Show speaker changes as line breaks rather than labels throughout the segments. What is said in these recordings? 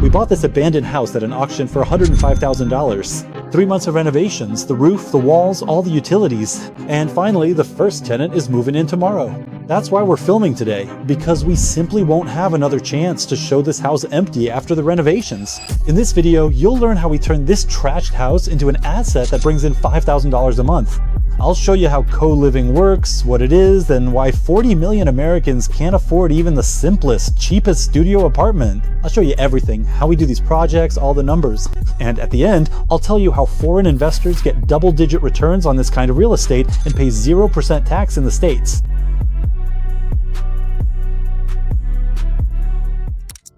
We bought this abandoned house at an auction for $105,000. 3 months of renovations, the roof, the walls, all the utilities. And finally, the first tenant is moving in tomorrow. That's why we're filming today, because we simply won't have another chance to show this house empty after the renovations. In this video, you'll learn how we turn this trashed house into an asset that brings in $5,000 a month. I'll show you how co-living works, what it is, and why 40 million Americans can't afford even the simplest, cheapest studio apartment. I'll show you everything, how we do these projects, all the numbers. And at the end, I'll tell you how foreign investors get double-digit returns on this kind of real estate and pay 0% tax in the States.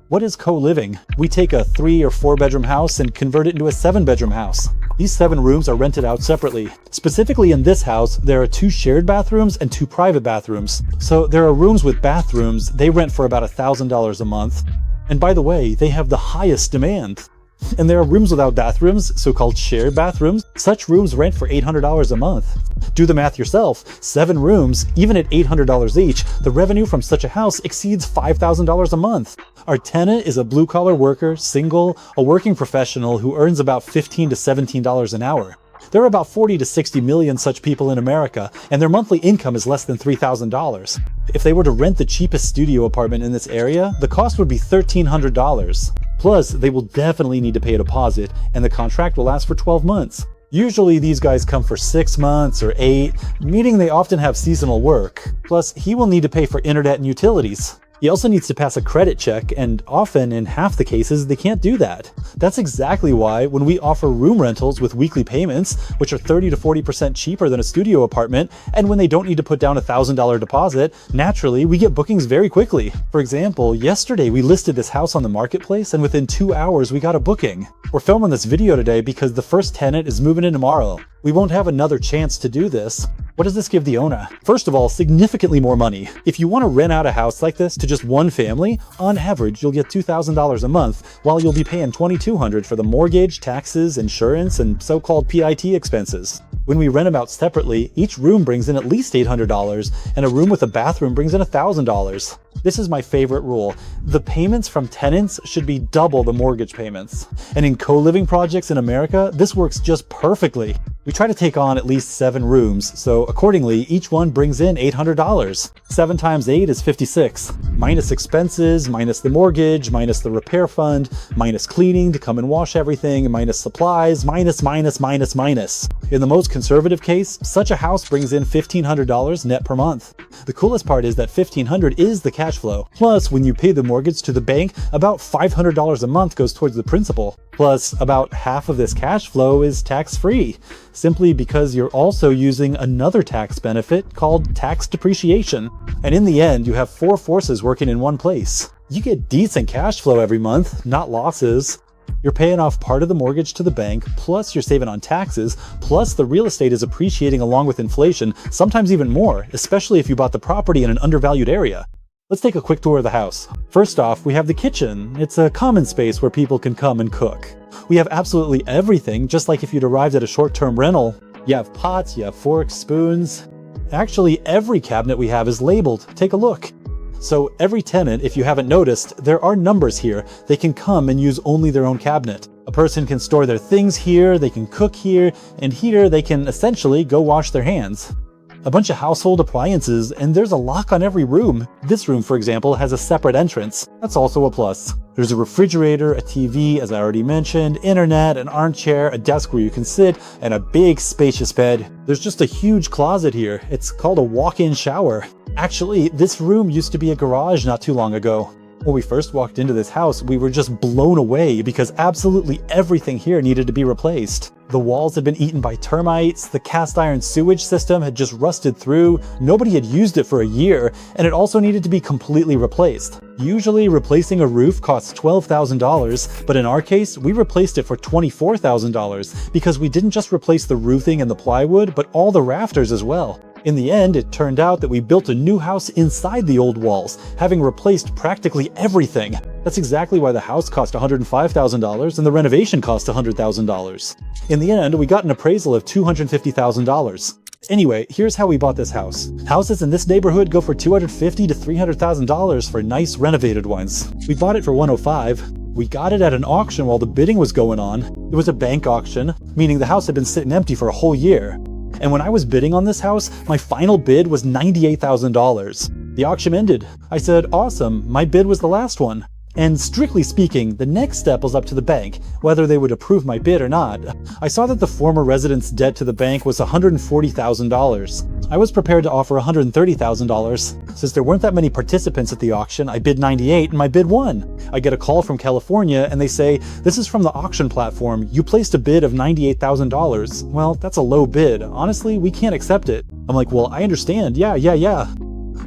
What is co-living? We take a 3 or 4 bedroom house and convert it into a 7 bedroom house. These 7 rooms are rented out separately. Specifically in this house, there are 2 shared bathrooms and 2 private bathrooms. So there are rooms with bathrooms, they rent for about $1,000 a month. And by the way, they have the highest demand. And there are rooms without bathrooms, so-called shared bathrooms. Such rooms rent for $800 a month. Do the math yourself. 7 rooms, even at $800 each, the revenue from such a house exceeds $5,000 a month. Our tenant is a blue-collar worker, single, a working professional who earns about $15 to $17 an hour. There are about 40 to 60 million such people in America, and their monthly income is less than $3,000. If they were to rent the cheapest studio apartment in this area, the cost would be $1,300. Plus, they will definitely need to pay a deposit, and the contract will last for 12 months. Usually these guys come for 6 months or 8, meaning they often have seasonal work. Plus, he will need to pay for internet and utilities. He also needs to pass a credit check, and often, in half the cases, they can't do that. That's exactly why when we offer room rentals with weekly payments, which are 30 to 40% cheaper than a studio apartment, and when they don't need to put down a $1,000 deposit, naturally, we get bookings very quickly. For example, yesterday we listed this house on the marketplace, and within 2 hours we got a booking. We're filming this video today because the first tenant is moving in tomorrow. We won't have another chance to do this. What does this give the owner? First of all, significantly more money. If you want to rent out a house like this to just one family, on average, you'll get $2,000 a month, while you'll be paying $2,200 for the mortgage, taxes, insurance, and so-called PIT expenses. When we rent them out separately, each room brings in at least $800, and a room with a bathroom brings in $1,000. This is my favorite rule. The payments from tenants should be double the mortgage payments. And in co-living projects in America, this works just perfectly. We try to take on at least 7 rooms, so accordingly, each one brings in $800. 7 times 8 is 56. Minus expenses, minus the mortgage, minus the repair fund, minus cleaning to come and wash everything, minus supplies, minus. In the most conservative case, such a house brings in $1,500 net per month. The coolest part is that $1,500 is the cash flow. Plus, when you pay the mortgage to the bank, about $500 a month goes towards the principal. Plus, about half of this cash flow is tax-free, simply because you're also using another tax benefit called tax depreciation. And in the end, you have 4 forces working in one place. You get decent cash flow every month, not losses. You're paying off part of the mortgage to the bank, plus you're saving on taxes, plus the real estate is appreciating along with inflation, sometimes even more, especially if you bought the property in an undervalued area. Let's take a quick tour of the house. First off, we have the kitchen. It's a common space where people can come and cook. We have absolutely everything, just like if you'd arrived at a short-term rental. You have pots, you have forks, spoons. Actually, every cabinet we have is labeled. Take a look. So every tenant, if you haven't noticed, there are numbers here. They can come and use only their own cabinet. A person can store their things here, they can cook here, and here they can essentially go wash their hands. A bunch of household appliances, and there's a lock on every room. This room, for example, has a separate entrance. That's also a plus. There's a refrigerator, a TV, as I already mentioned, internet, an armchair, a desk where you can sit, and a big spacious bed. There's just a huge closet here. It's called a walk-in shower. Actually, this room used to be a garage not too long ago. When we first walked into this house, we were just blown away because absolutely everything here needed to be replaced. The walls had been eaten by termites, the cast iron sewage system had just rusted through, nobody had used it for a year, and it also needed to be completely replaced. Usually replacing a roof costs $12,000, but in our case, we replaced it for $24,000 because we didn't just replace the roofing and the plywood, but all the rafters as well. In the end, it turned out that we built a new house inside the old walls, having replaced practically everything. That's exactly why the house cost $105,000 and the renovation cost $100,000. In the end, we got an appraisal of $250,000. Anyway, here's how we bought this house. Houses in this neighborhood go for $250,000 to $300,000 for nice renovated ones. We bought it for $105,000. We got it at an auction while the bidding was going on. It was a bank auction, meaning the house had been sitting empty for a whole year. And when I was bidding on this house, my final bid was $98,000. The auction ended. I said, awesome, my bid was the last one. And strictly speaking, the next step was up to the bank, whether they would approve my bid or not. I saw that the former resident's debt to the bank was $140,000. I was prepared to offer $130,000. Since there weren't that many participants at the auction, I bid $98,000 and my bid won. I get a call from California and they say, this is from the auction platform. You placed a bid of $98,000. Well, that's a low bid. Honestly, we can't accept it. I'm like, well, I understand. Yeah.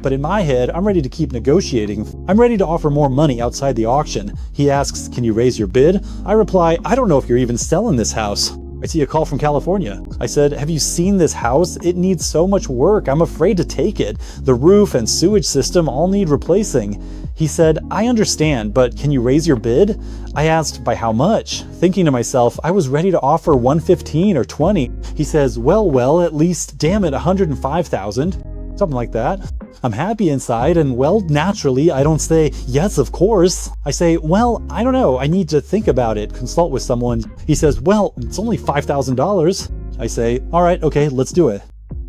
But in my head, I'm ready to keep negotiating. I'm ready to offer more money outside the auction. He asks, can you raise your bid? I reply, I don't know if you're even selling this house. I see a call from California. I said, have you seen this house? It needs so much work. I'm afraid to take it. The roof and sewage system all need replacing. He said, I understand, but can you raise your bid? I asked, by how much? Thinking to myself, I was ready to offer $115,000 or $20,000. He says, well, at least, damn it, $105,000. Something like that. I'm happy inside, and well, naturally, I don't say, yes, of course. I say, well, I don't know, I need to think about it, consult with someone. He says, well, it's only $5,000. I say, all right, okay, let's do it.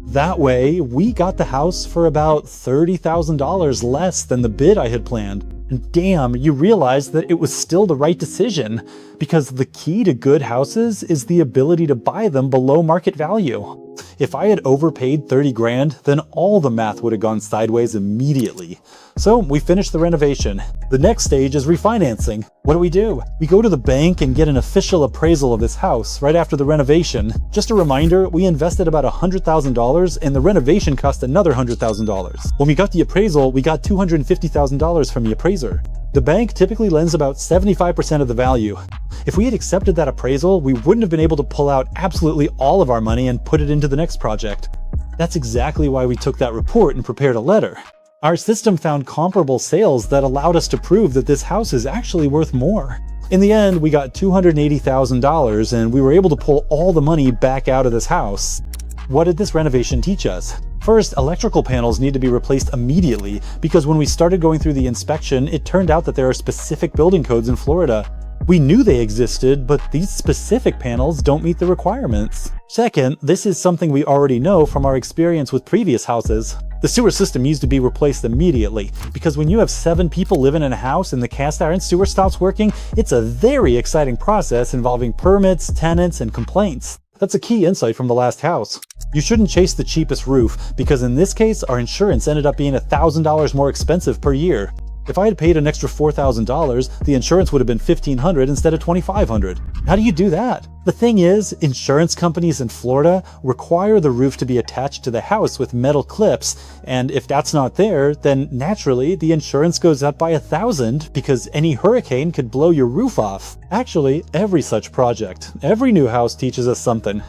That way, we got the house for about $30,000 less than the bid I had planned. And damn, you realize that it was still the right decision, because the key to good houses is the ability to buy them below market value. If I had overpaid 30 grand, then all the math would have gone sideways immediately. So we finished the renovation. The next stage is refinancing. What do? We go to the bank and get an official appraisal of this house right after the renovation. Just a reminder, we invested about $100,000 and the renovation cost another $100,000. When we got the appraisal, we got $250,000 from the appraiser. The bank typically lends about 75% of the value. If we had accepted that appraisal, we wouldn't have been able to pull out absolutely all of our money and put it into the next project. That's exactly why we took that report and prepared a letter. Our system found comparable sales that allowed us to prove that this house is actually worth more. In the end, we got $280,000 and we were able to pull all the money back out of this house. What did this renovation teach us? First, electrical panels need to be replaced immediately because when we started going through the inspection, it turned out that there are specific building codes in Florida. We knew they existed, but these specific panels don't meet the requirements. Second, this is something we already know from our experience with previous houses. The sewer system needs to be replaced immediately, because when you have 7 people living in a house and the cast iron sewer stops working, it's a very exciting process involving permits, tenants, and complaints. That's a key insight from the last house. You shouldn't chase the cheapest roof, because in this case, our insurance ended up being $1,000 more expensive per year. If I had paid an extra $4,000, the insurance would have been $1,500 instead of $2,500. How do you do that? The thing is, insurance companies in Florida require the roof to be attached to the house with metal clips, and if that's not there, then naturally the insurance goes up by $1,000 because any hurricane could blow your roof off. Actually, every such project, every new house teaches us something.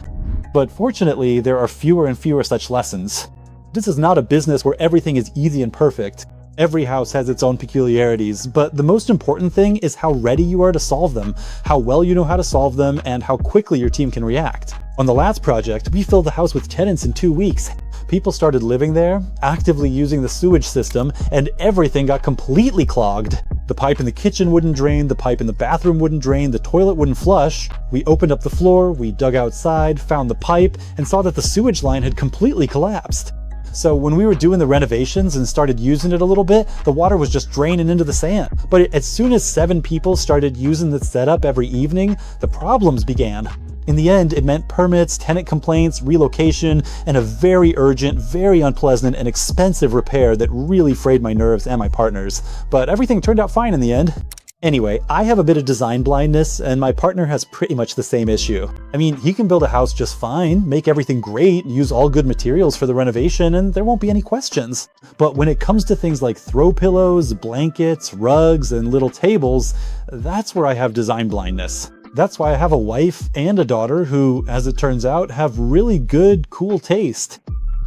But fortunately, there are fewer and fewer such lessons. This is not a business where everything is easy and perfect. Every house has its own peculiarities, but the most important thing is how ready you are to solve them, how well you know how to solve them, and how quickly your team can react. On the last project, we filled the house with tenants in 2 weeks. People started living there, actively using the sewage system, and everything got completely clogged. The pipe in the kitchen wouldn't drain, the pipe in the bathroom wouldn't drain, the toilet wouldn't flush. We opened up the floor, we dug outside, found the pipe, and saw that the sewage line had completely collapsed. So when we were doing the renovations and started using it a little bit, the water was just draining into the sand. But as soon as 7 people started using the setup every evening, the problems began. In the end, it meant permits, tenant complaints, relocation, and a very urgent, very unpleasant, and expensive repair that really frayed my nerves and my partners. But everything turned out fine in the end. Anyway, I have a bit of design blindness, and my partner has pretty much the same issue. I mean, he can build a house just fine, make everything great, use all good materials for the renovation, and there won't be any questions. But when it comes to things like throw pillows, blankets, rugs, and little tables, that's where I have design blindness. That's why I have a wife and a daughter who, as it turns out, have really good, cool taste.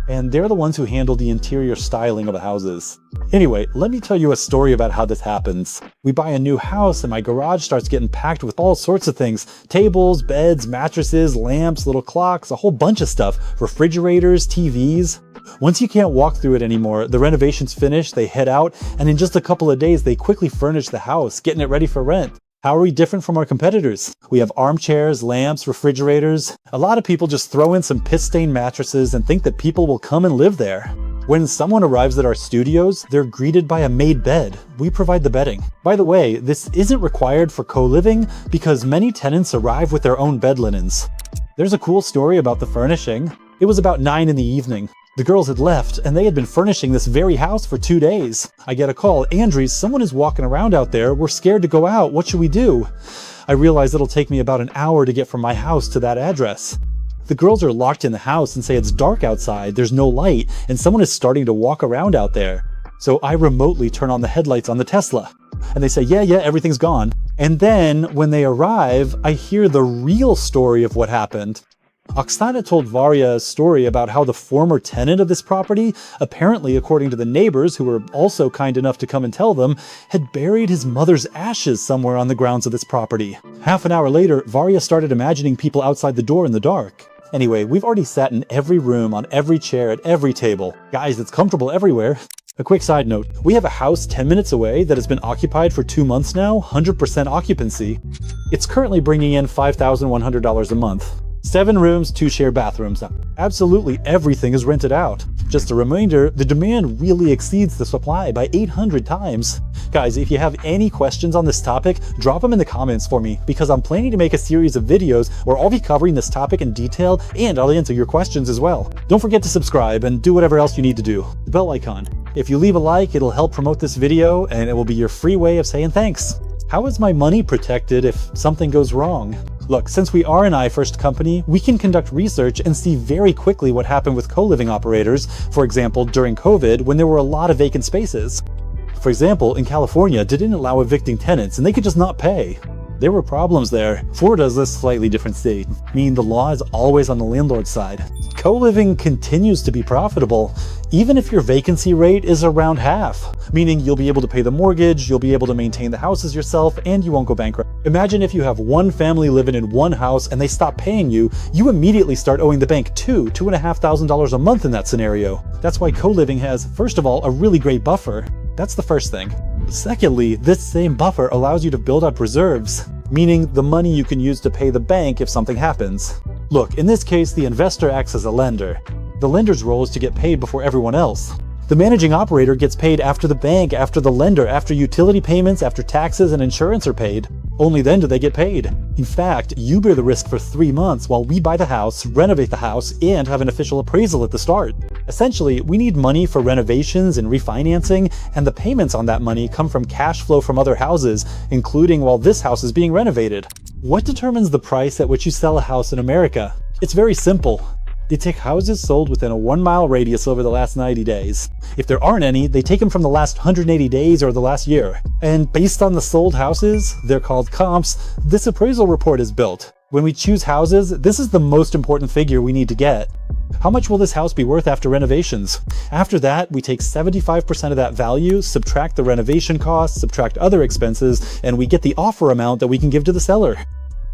And they're the ones who handle the interior styling of the houses. Anyway, let me tell you a story about how this happens. We buy a new house and my garage starts getting packed with all sorts of things. Tables, beds, mattresses, lamps, little clocks, a whole bunch of stuff. Refrigerators, TVs. Once you can't walk through it anymore, the renovation's finished, they head out, and in just a couple of days they quickly furnish the house, getting it ready for rent. How are we different from our competitors? We have armchairs, lamps, refrigerators. A lot of people just throw in some piss-stained mattresses and think that people will come and live there. When someone arrives at our studios, they're greeted by a made bed. We provide the bedding. By the way, this isn't required for co-living because many tenants arrive with their own bed linens. There's a cool story about the furnishing. It was about 9 in the evening. The girls had left, and they had been furnishing this very house for 2 days. I get a call, Andries, someone is walking around out there. We're scared to go out. What should we do? I realize it'll take me about an hour to get from my house to that address. The girls are locked in the house and say it's dark outside, there's no light, and someone is starting to walk around out there. So I remotely turn on the headlights on the Tesla. And they say, yeah, everything's gone. And then, when they arrive, I hear the real story of what happened. Oksana told Varya a story about how the former tenant of this property, apparently according to the neighbors who were also kind enough to come and tell them, had buried his mother's ashes somewhere on the grounds of this property. Half an hour later, Varya started imagining people outside the door in the dark. Anyway, we've already sat in every room, on every chair, at every table. Guys, it's comfortable everywhere. A quick side note, we have a house 10 minutes away that has been occupied for 2 months now, 100% occupancy. It's currently bringing in $5,100 a month. 7 rooms, 2 shared bathrooms. Absolutely everything is rented out. Just a reminder, the demand really exceeds the supply by 800 times. Guys, if you have any questions on this topic, drop them in the comments for me, because I'm planning to make a series of videos where I'll be covering this topic in detail and I'll answer your questions as well. Don't forget to subscribe and do whatever else you need to do. The bell icon. If you leave a like, it'll help promote this video and it will be your free way of saying thanks. How is my money protected if something goes wrong? Look, since we are an iFirst company, we can conduct research and see very quickly what happened with co-living operators, for example, during COVID when there were a lot of vacant spaces. For example, in California, they didn't allow evicting tenants and they could just not pay. There were problems there. Florida is a slightly different state, meaning the law is always on the landlord's side. Co-living continues to be profitable, even if your vacancy rate is around half, meaning you'll be able to pay the mortgage, you'll be able to maintain the houses yourself, and you won't go bankrupt. Imagine if you have one family living in one house and they stop paying you, you immediately start owing the bank $2,500 a month in that scenario. That's why co-living has, first of all, a really great buffer. That's the first thing. Secondly, this same buffer allows you to build up reserves, meaning the money you can use to pay the bank if something happens. Look, in this case, the investor acts as a lender. The lender's role is to get paid before everyone else. The managing operator gets paid after the bank, after the lender, after utility payments, after taxes and insurance are paid. Only then do they get paid. In fact, you bear the risk for 3 months while we buy the house, renovate the house, and have an official appraisal at the start. Essentially, we need money for renovations and refinancing, and the payments on that money come from cash flow from other houses, including while this house is being renovated. What determines the price at which you sell a house in America? It's very simple. They take houses sold within a 1-mile radius over the last 90 days. If there aren't any, they take them from the last 180 days or the last year. And based on the sold houses, they're called comps, this appraisal report is built. When we choose houses, this is the most important figure we need to get. How much will this house be worth after renovations? After that, we take 75% of that value, subtract the renovation costs, subtract other expenses, and we get the offer amount that we can give to the seller.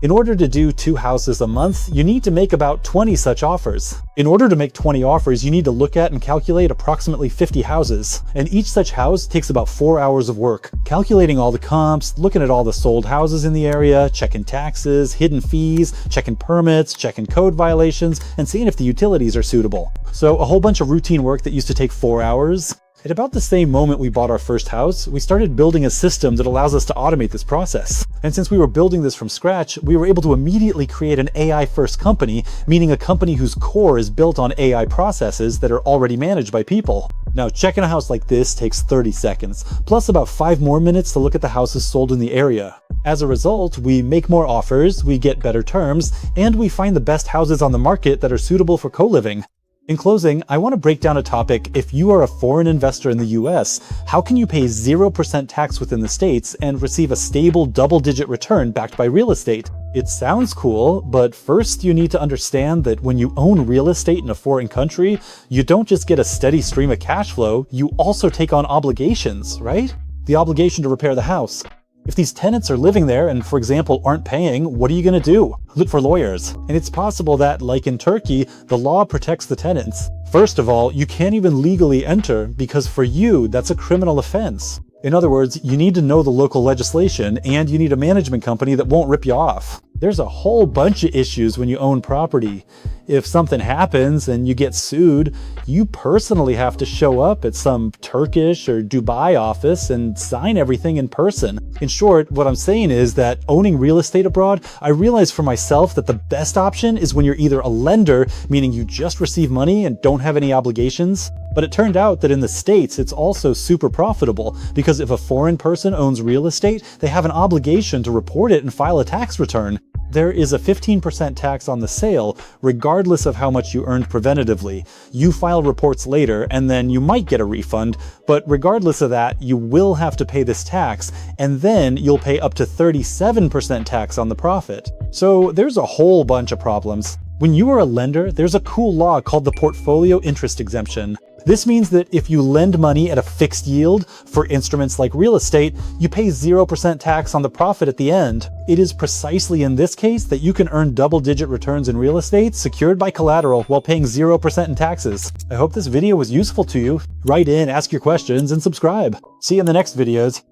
In order to do 2 houses a month, you need to make about 20 such offers. In order to make 20 offers, you need to look at and calculate approximately 50 houses, and each such house takes about 4 hours of work. Calculating all the comps, looking at all the sold houses in the area, checking taxes, hidden fees, checking permits, checking code violations, and seeing if the utilities are suitable. So a whole bunch of routine work that used to take 4 hours. At about the same moment we bought our first house, we started building a system that allows us to automate this process. And since we were building this from scratch, we were able to immediately create an AI-first company, meaning a company whose core is built on AI processes that are already managed by people. Now, checking a house like this takes 30 seconds, plus about 5 more minutes to look at the houses sold in the area. As a result, we make more offers, we get better terms, and we find the best houses on the market that are suitable for co-living. In closing, I want to break down a topic. If you are a foreign investor in the US, how can you pay 0% tax within the States and receive a stable double-digit return backed by real estate? It sounds cool, but first you need to understand that when you own real estate in a foreign country, you don't just get a steady stream of cash flow, you also take on obligations, right? The obligation to repair the house. If these tenants are living there and, for example, aren't paying, what are you going to do? Look for lawyers. And it's possible that, like in Turkey, the law protects the tenants. First of all, you can't even legally enter because for you, that's a criminal offense. In other words, you need to know the local legislation and you need a management company that won't rip you off. There's a whole bunch of issues when you own property. If something happens and you get sued, you personally have to show up at some Turkish or Dubai office and sign everything in person. In short, what I'm saying is that owning real estate abroad, I realized for myself that the best option is when you're either a lender, meaning you just receive money and don't have any obligations. But it turned out that in the States, it's also super profitable because if a foreign person owns real estate, they have an obligation to report it and file a tax return. There is a 15% tax on the sale, regardless of how much you earned preventatively. You file reports later, and then you might get a refund, but regardless of that, you will have to pay this tax, and then you'll pay up to 37% tax on the profit. So there's a whole bunch of problems. When you are a lender, there's a cool law called the Portfolio Interest Exemption. This means that if you lend money at a fixed yield for instruments like real estate, you pay 0% tax on the profit at the end. It is precisely in this case that you can earn double-digit returns in real estate secured by collateral while paying 0% in taxes. I hope this video was useful to you. Write in, ask your questions, and subscribe. See you in the next videos.